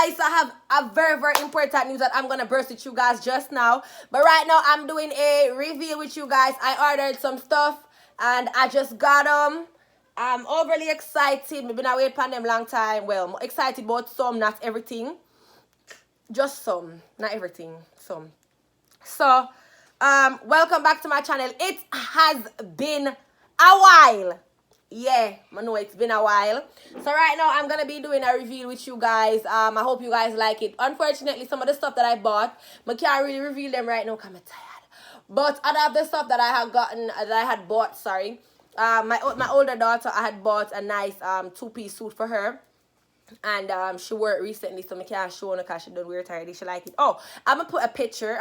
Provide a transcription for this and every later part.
guys, I have a very, very important news that I'm going to burst with you guys just now. But right now, I'm doing a reveal with you guys. I ordered some stuff and I just got them. I'm overly excited. We've been away from them long time. Well, I'm excited about some, not everything. Just some, not everything, some. So, welcome back to my channel. It has been a while. Yeah, I know it's been a while. So right now I'm gonna be doing a review with you guys. I hope you guys like it. Unfortunately, some of the stuff that I bought, I can't really reveal them right now because I'm tired. But other of the stuff that I had gotten, that I had bought, sorry. My older daughter, I had bought a nice two-piece suit for her. And she wore it recently, so I can't show her because she don't wear it already. She like it. Oh, I'm gonna put a picture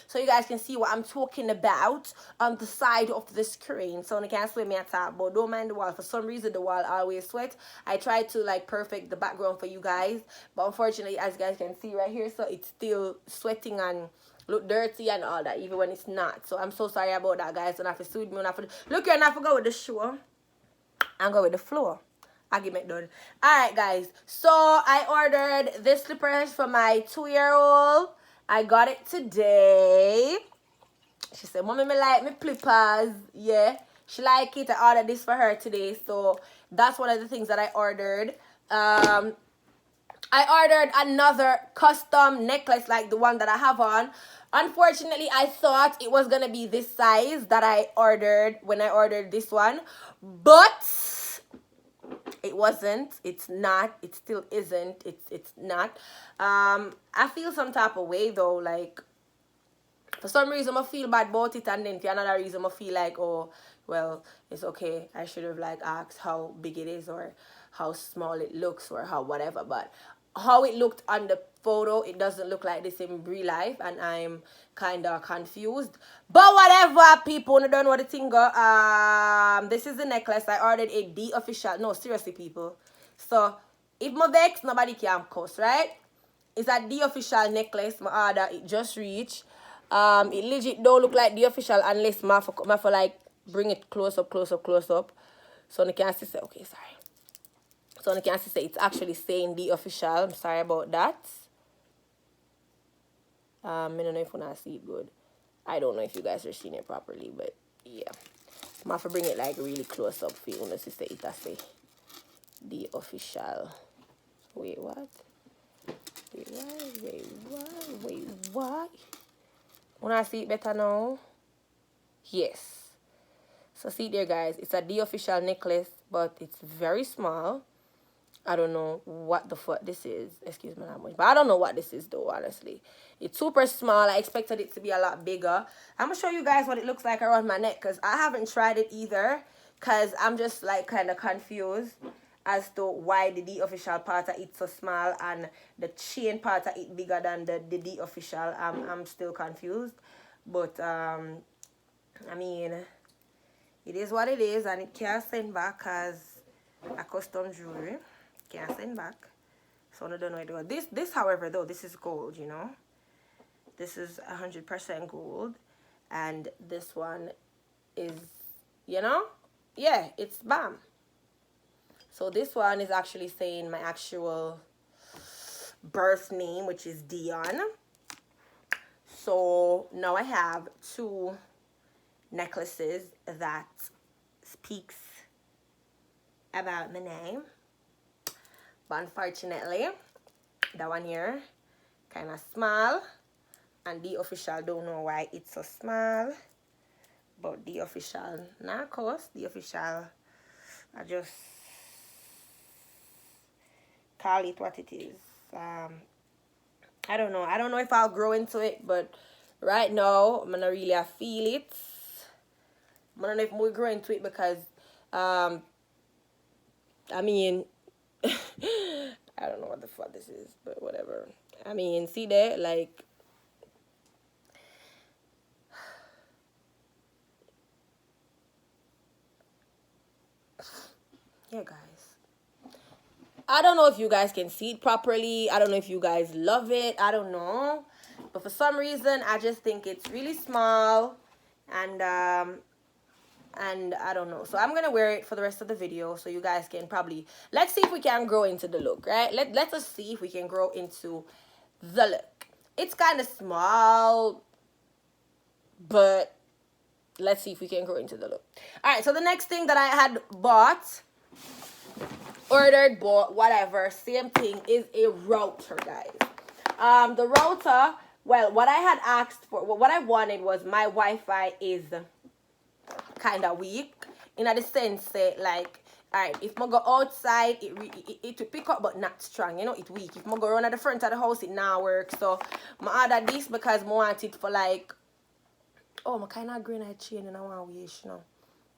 so you guys can see what I'm talking about on the side of the screen. So I can't swim me at top, but don't mind the wall. For some reason the wall always sweat. I tried to like perfect the background for you guys, but unfortunately, as you guys can see right here, so it's still sweating and look dirty and all that, even when it's not. So I'm so sorry about that, guys. Don't have to sue me. Look here, not to go with the shoe and go with the floor. I'll give it done. Alright, guys. So I ordered this slippers for my 2-year-old. I got it today. She said, Mommy, me like me flippers. Yeah. She like it. I ordered this for her today. So that's one of the things that I ordered. I ordered another custom necklace like the one that I have on. Unfortunately, I thought it was going to be this size that I ordered when I ordered this one. But it wasn't. It's not. It still isn't. It's not. I feel some type of way though. Like for some reason I feel bad about it, and then for another reason I feel like, oh well, it's okay. I should have like asked how big it is or how small it looks or how whatever. But how it looked on the photo, it doesn't look like this in real life, and I'm kind of confused. But whatever, people, you don't know what the thing go. This is the necklace. I ordered a D official. No, seriously, people. So if my vex, nobody can cuss, right? It's a D official necklace. My order, it just reached. It legit don't look like the official unless my for like bring it close up. So you can see say, okay, sorry. So you can see say it's actually saying the official. I'm sorry about that. I don't know if you not see it good. I don't know if you guys are seeing it properly, but yeah. I'm have to bring it like really close up for you to say it. I say the official. Wait, what? Wait, what? Wanna see it better now? Yes. So see there, guys. It's a the official necklace, but it's very small. I don't know what the fuck this is. Excuse my language. But I don't know what this is though, honestly. It's super small. I expected it to be a lot bigger. I'm going to show you guys what it looks like around my neck, because I haven't tried it either. Because I'm just like kind of confused as to why the D official part of it so small and the chain part of it bigger than the D official. I'm still confused. But, I mean, it is what it is, and it can't send back as a custom jewelry. Can't send back. So I don't know what to do. This, however, though, this is gold, you know. This is 100% gold. And this one is, you know, yeah, it's bam. So this one is actually saying my actual birth name, which is Dion. So now I have 2 necklaces that speaks about my name. But unfortunately, that one here kind of small, and the official don't know why it's so small. But the official, not cost, the official, I just call it what it is. I don't know. I don't know if I'll grow into it, but right now I'm gonna really feel it. I don't know if we'll grow into it because I mean I don't know what the fuck this is, but whatever. I mean, see there, like, yeah, guys. I don't know if you guys can see it properly. I don't know if you guys love it. I don't know. But for some reason, I just think it's really small. And and I don't know. So I'm gonna wear it for the rest of the video, so you guys can probably, let's see if we can grow into the look, right? Let us see if we can grow into the look. It's kind of small, but let's see if we can grow into the look. All right, so the next thing that I had ordered, bought, whatever, same thing, is a router, guys. The router, well, what I had asked for, what I wanted was, my Wi-Fi is kind of weak, in the sense that, like, all right, if I go outside, it will pick up, but not strong, you know, it weak. If I go around at the front of the house, it now works. So I ordered this because I want it for, like, oh, my kind of granite chain and I want to wish, you know.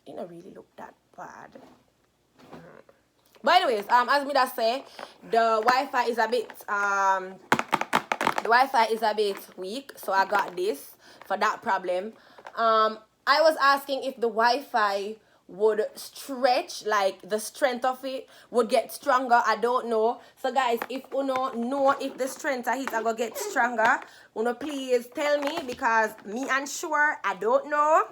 It don't really look that bad. But anyways, as me that say, the Wi-Fi is a bit weak, so I got this for that problem. I was asking if the Wi-Fi would stretch, like the strength of it would get stronger. I don't know. So guys, if you know if the strength of it are gonna get stronger, please tell me, because me unsure, I don't know.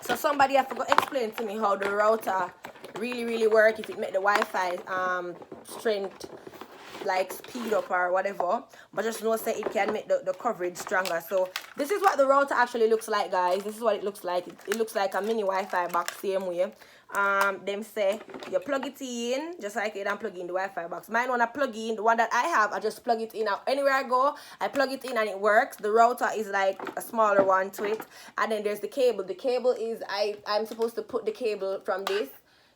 So somebody have to go explain to me how the router really work, if it make the Wi-Fi strength like speed up or whatever, but just know say it can make the coverage stronger. So this is what the router actually looks like, guys. This is what it looks like. It looks like a mini Wi-Fi box, same way. Them say you plug it in just like it and plug in the Wi-Fi box. Mine, when I plug in, the one that I have, I just plug it in. Anywhere I go, I plug it in and it works. The router is like a smaller one to it, and then there's the cable. The cable is, I'm supposed to put the cable from this,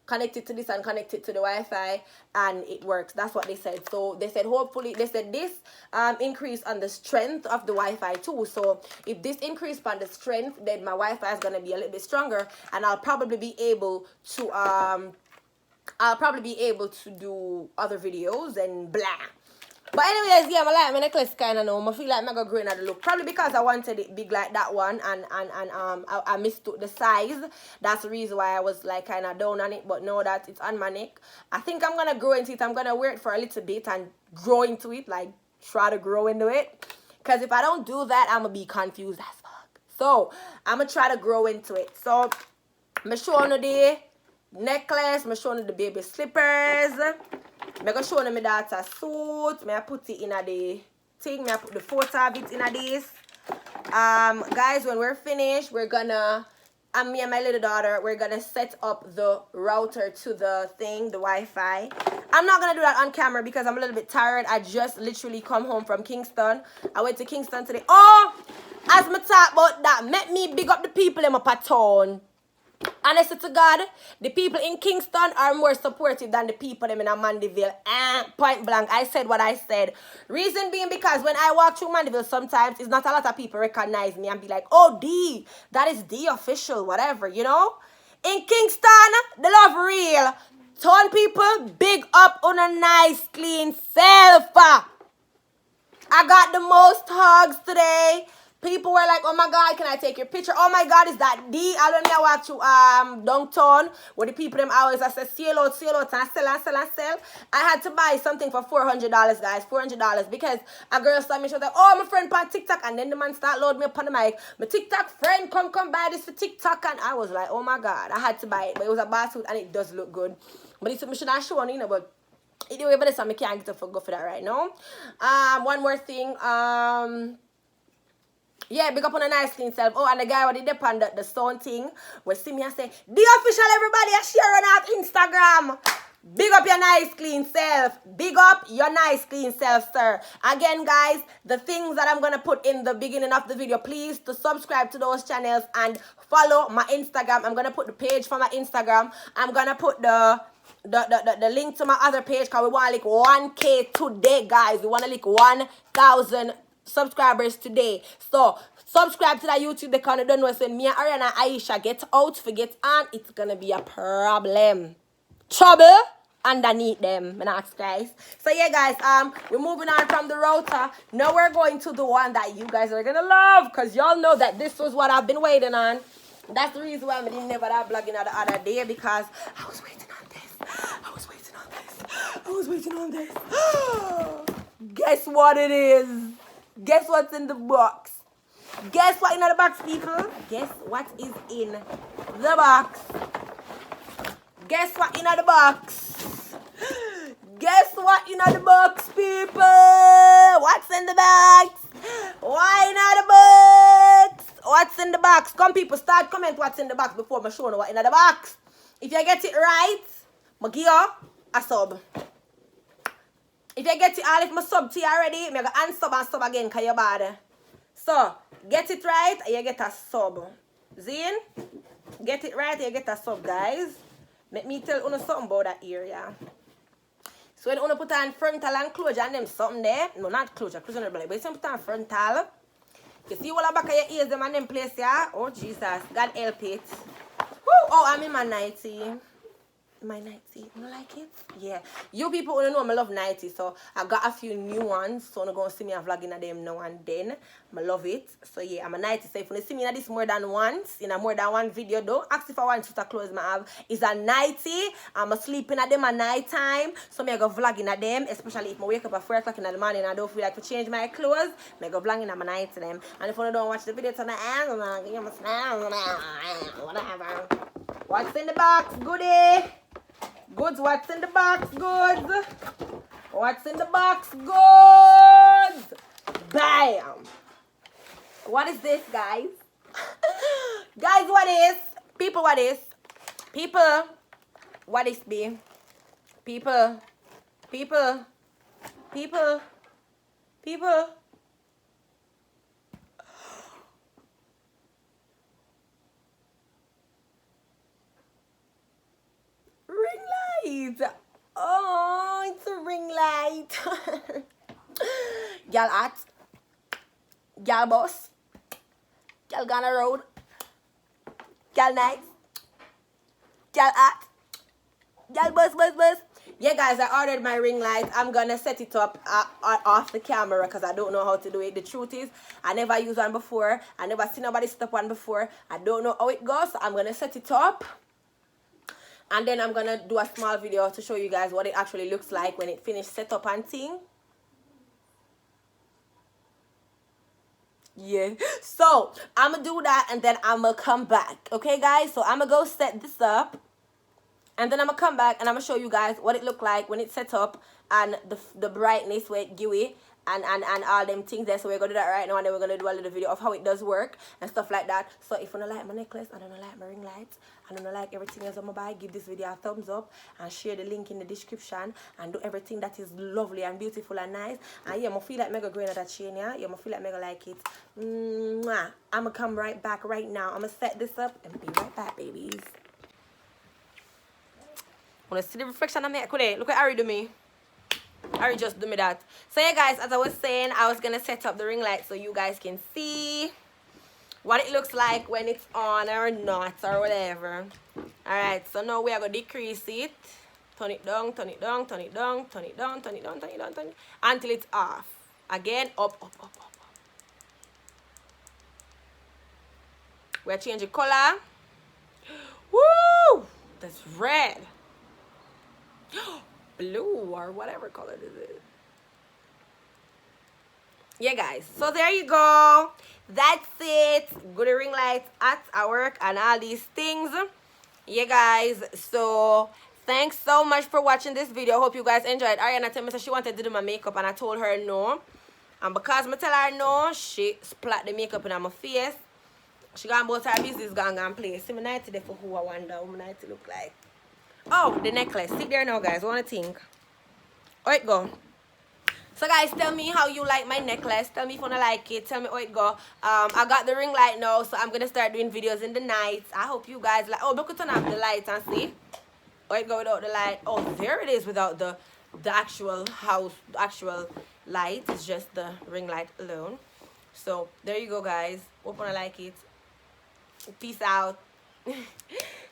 connect it to this and connect it to the Wi-Fi, and it works. That's what they said. So they said hopefully, they said this increase on the strength of the Wi-Fi too. So if this increase on the strength, then my Wi-Fi is gonna be a little bit stronger, and I'll probably be able to do other videos and blah. But anyways, yeah, I like my necklace kind of now. I feel like I'm going to grow in the look. Probably because I wanted it big like that one, and I mistook the size. That's the reason why I was like kind of down on it. But now that it's on my neck, I think I'm going to grow into it. I'm going to wear it for a little bit and grow into it, like try to grow into it. Because if I don't do that, I'm going to be confused as fuck. So I'm going to try to grow into it. So I'm showing you the necklace. I'm showing you the baby slippers. I'm going to show you my daughter's suit. I put it in the thing. I put the photo of it in this. Guys, when we're finished, we're going to, me and my little daughter, we're going to set up the router to the thing, the Wi-Fi. I'm not going to do that on camera because I'm a little bit tired. I just literally come home from Kingston. I went to Kingston today. Oh, as me talk about that, let me big up the people in my town. Honestly to God, the people in Kingston are more supportive than the people in Mandeville. Point blank, I said what I said. Reason being because when I walk through Mandeville, sometimes it's not a lot of people recognize me and be like, oh, D, that is D official, whatever, you know? In Kingston, the love real. Town people, big up on a nice, clean self. I got the most hugs today. People were like, oh my God, can I take your picture? Oh my God, is that D? I don't know what to downtown where the people them always I said sell out, and I sell. I had to buy something for $400, guys, $400, because a girl saw me, she was like, oh, my friend on TikTok, and then the man start loading me up on the mic. My TikTok friend come buy this for TikTok, and I was like, oh my God, I had to buy it, but it was a bar suit and it does look good. But it's me should have shown, you know, but anyway, but this time I can't get to go for that right now. One more thing, yeah, big up on a nice clean self. Oh, and the guy what did dip on the stone thing will see me and say, the official everybody are sharing out Instagram. Big up your nice clean self. Big up your nice clean self, sir. Again, guys, the things that I'm going to put in the beginning of the video, please to subscribe to those channels and follow my Instagram. I'm going to put the page for my Instagram. I'm going to put the link to my other page because we want to like 1K today, guys. We want to like 1,000 subscribers today. So subscribe to that YouTube account. I don't know when me and Ariana Aisha get out for get on, it's gonna be a problem. Trouble underneath them, guys. So yeah, guys, we're moving on from the router. Now we're going to the one that you guys are gonna love, because y'all know that this was what I've been waiting on. That's the reason why I didn't never that vlogging the other day, because I was waiting on this. Guess what it is? Guess what's in the box? Guess what in the box, people? Guess what is in the box? Guess what in the box? Guess what in the box, people? What's in the box? Why in the box? What's in the box? Come, people, start comment what's in the box before I show you what in the box. If you get it right, I give you a sub. If you get it all, if my sub to you already, I go unsub and sub again because you're bad. So, get it right, and you get a sub. Zine? Get it right, and you get a sub, guys. Let me tell you something about that area. So when you put on frontal and closure and them something there, no, not closure on the belly, but you put on frontal, you see all the back of your ears, them and them place, yeah? Oh, Jesus, God help it. Woo! Oh, I'm in my 90. My 90, you like it? Yeah. You people wanna know I love 90, so I got a few new ones. So I'm gonna see me a vlogging of them now and then. I love it. So yeah, I'm a 90. So if you see me in this more than once, in a more than one video, don't ask if I want to clothes I have. It's a 90. I'm sleeping at them at night time. So I go vlogging at them, especially if I wake up at 4 o'clock in the morning and I don't feel like to change my clothes. I go vlogging at my night to them. And if you don't watch the video to the end, whatever. What's in the box? Goodie. Goods, what's in the box, goods? What's in the box, goods? Bam! What is this, guys? Guys, what is? People, what is? People, what is be? People, people, people, people. Ring light. Oh, it's a ring light. Y'all hot. Y'all boss. Y'all gonna road. Y'all nice. Y'all hot. Y'all buzz. Yeah, guys, I ordered my ring light. I'm gonna set it up off the camera because I don't know how to do it. The truth is, I never used one before. I never seen nobody set up one before. I don't know how it goes, so I'm gonna set it up. And then I'm going to do a small video to show you guys what it actually looks like when it finished set up and thing. Yeah. So, I'm going to do that and then I'm going to come back. Okay, guys? So, I'm going to go set this up. And then I'm going to come back and I'm going to show you guys what it looked like when it's set up. And the brightness where it gooey. And all them things there. So we're going to do that right now. And then we're going to do a little video of how it does work. And stuff like that. So if you don't like my necklace. I don't like my ring lights. I don't like everything else on my buy. Give this video a thumbs up. And share the link in the description. And do everything that is lovely and beautiful and nice. And yeah, I feel like mega growing at that chain. Yeah, I feel like mega like it. Mwah. I'm going to come right back right now. I'm going to set this up. And be right back, babies. Want to see the reflection of me? Look what Ari do me. Or just do me that. So yeah, guys, as I was saying, I was gonna set up the ring light so you guys can see what it looks like when it's on or not or whatever. Alright, so now we are gonna decrease it. Turn it down, turn it down, turn it down, turn it down, turn it down, turn it down, turn it down, until it's off. Again, up. We're changing color. Woo! That's red. Blue or whatever color is it. Yeah, guys, so there you go. That's it. Good ring lights at our work and all these things. Yeah, guys, so thanks so much for watching this video. Hope you guys enjoyed. Ariana told me that she wanted to do my makeup and I told her no, and because I tell her no, she splat the makeup in my face. She gone about her business, gone play. See me night today for who I wonder what my night to look like. Oh, the necklace. Sit there now, guys. What do you think? How it go? So, guys, tell me how you like my necklace. Tell me if you don't like it. Tell me how it go. I got the ring light now, so I'm going to start doing videos in the night. I hope you guys like... Oh, look at turn off the lights and see. How it go without the light. Oh, there it is without the actual house, the actual light. It's just the ring light alone. So, there you go, guys. Hope you like it. Peace out.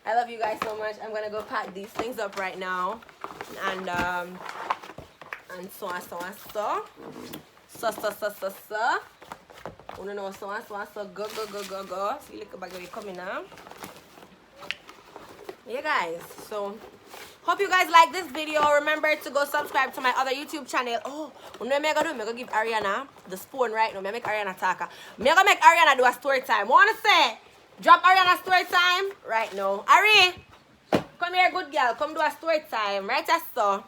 I love you guys so much. I'm gonna go pack these things up right now, and so. Wanna know so. Go. See, look back where you coming now. Yeah, guys. So Hope you guys like this video. Remember to go subscribe to my other YouTube channel. Oh, what am I gonna do? I'm gonna give Ariana the spoon right now. I'm gonna make Ariana talk. I'm gonna make Ariana do a story time. Wanna say? Drop Ariana story time right now. Ari, come here, good girl. Come do a story time. Right, so.